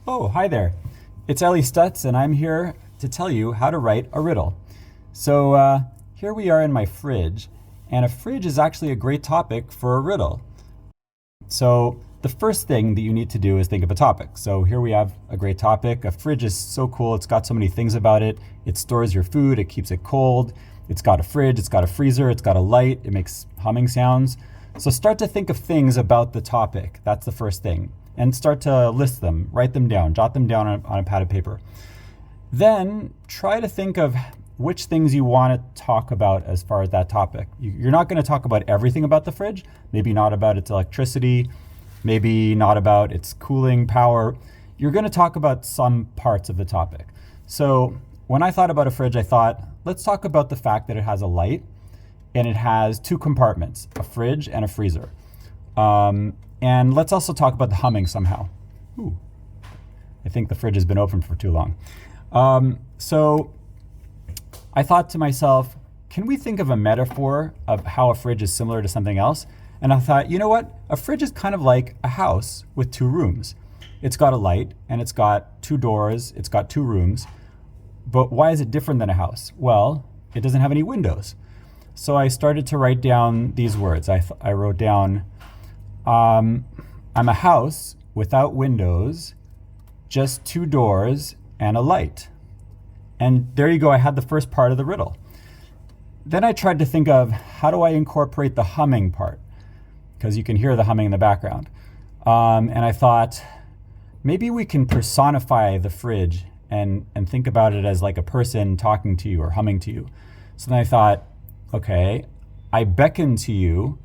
Oh, hi there. It's Ellie Stutz, and I'm here to tell you how to write a riddle. Here we are in my fridge, and a fridge is actually a great topic for a riddle. So, the first thing that you need to do is think of a topic. So, here we have a great topic. A fridge is so cool, it's got so many things about it. It stores your food, it keeps it cold. It's got a fridge, it's got a freezer, it's got a light, it makes humming sounds. So, start to think of things about the topic. That's the first thing. And start to list them, write them down, jot them down on a pad of paper. Then try to think of which things you want to talk about as far as that topic. You're not going to talk about everything about the fridge, maybe not about its electricity, maybe not about its cooling power. You're going to talk about some parts of the topic. So when I thought about a fridge, I thought, let's talk about the fact that it has a light and it has two compartments, a fridge and a freezer. And let's also talk about the humming somehow. Ooh, I think the fridge has been open for too long. So I thought to myself, can we think of a metaphor of how a fridge is similar to something else? And I thought, you know what? A fridge is kind of like a house with two rooms. It's got a light and it's got two doors, it's got two rooms. But why is it different than a house? Well, it doesn't have any windows. So I started to write down these words. I wrote down, I'm a house without windows, just two doors and a light. And there you go, I had the first part of the riddle. Then I tried to think of how do I incorporate the humming part? Because you can hear the humming in the background. And I thought, maybe we can personify the fridge and think about it as like a person talking to you or humming to you. So then I thought, okay, I beckon to you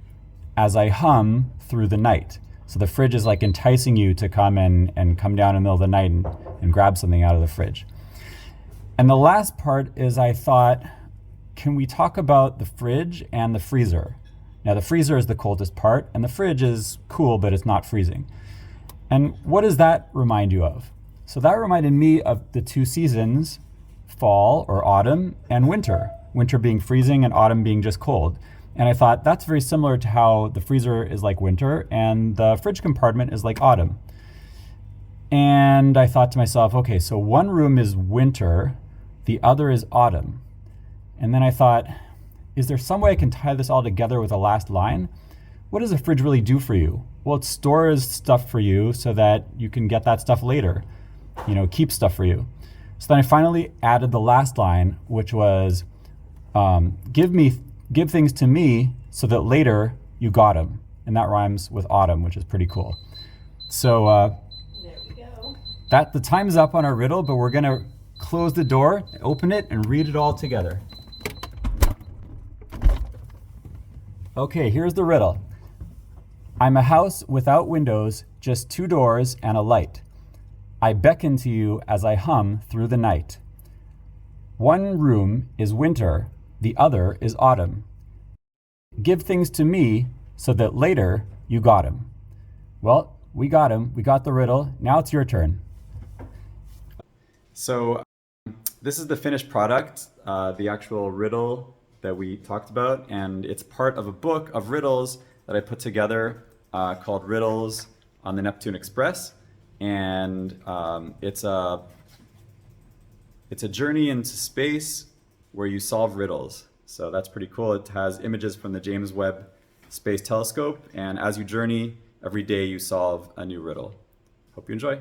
as I hum through the night. So the fridge is like enticing you to come and come down in the middle of the night and grab something out of the fridge. And the last part is I thought, can we talk about the fridge and the freezer? Now the freezer is the coldest part and the fridge is cool, but it's not freezing. And what does that remind you of? So that reminded me of the two seasons, fall or autumn and winter. Winter being freezing and autumn being just cold. And I thought that's very similar to how the freezer is like winter and the fridge compartment is like autumn. And I thought to myself, okay, so one room is winter, the other is autumn. And then I thought, is there some way I can tie this all together with a last line? What does a fridge really do for you? Well, it stores stuff for you so that you can get that stuff later, keep stuff for you. So then I finally added the last line, which was, give things to me so that later you got them. And that rhymes with autumn, which is pretty cool. So There we go. the time's up on our riddle, but we're gonna close the door, open it, and read it all together. Okay, here's the riddle. I'm a house without windows, just two doors and a light. I beckon to you as I hum through the night. One room is winter, the other is autumn. Give things to me so that later you got 'em. Well, we got him. We got the riddle. Now it's your turn. So this is the finished product, the actual riddle that we talked about, and it's part of a book of riddles that I put together called Riddles on the Neptune Express. And it's a journey into space where you solve riddles. So that's pretty cool. It has images from the James Webb Space Telescope, and as you journey, every day you solve a new riddle. Hope you enjoy.